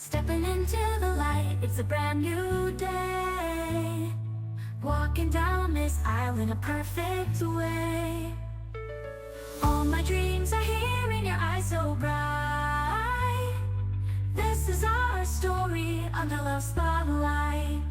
Stepping into the light, it's a brand new day. Walking down this aisle in a perfect way. All my dreams are here in your eyes so bright. This is our story under love spotlight.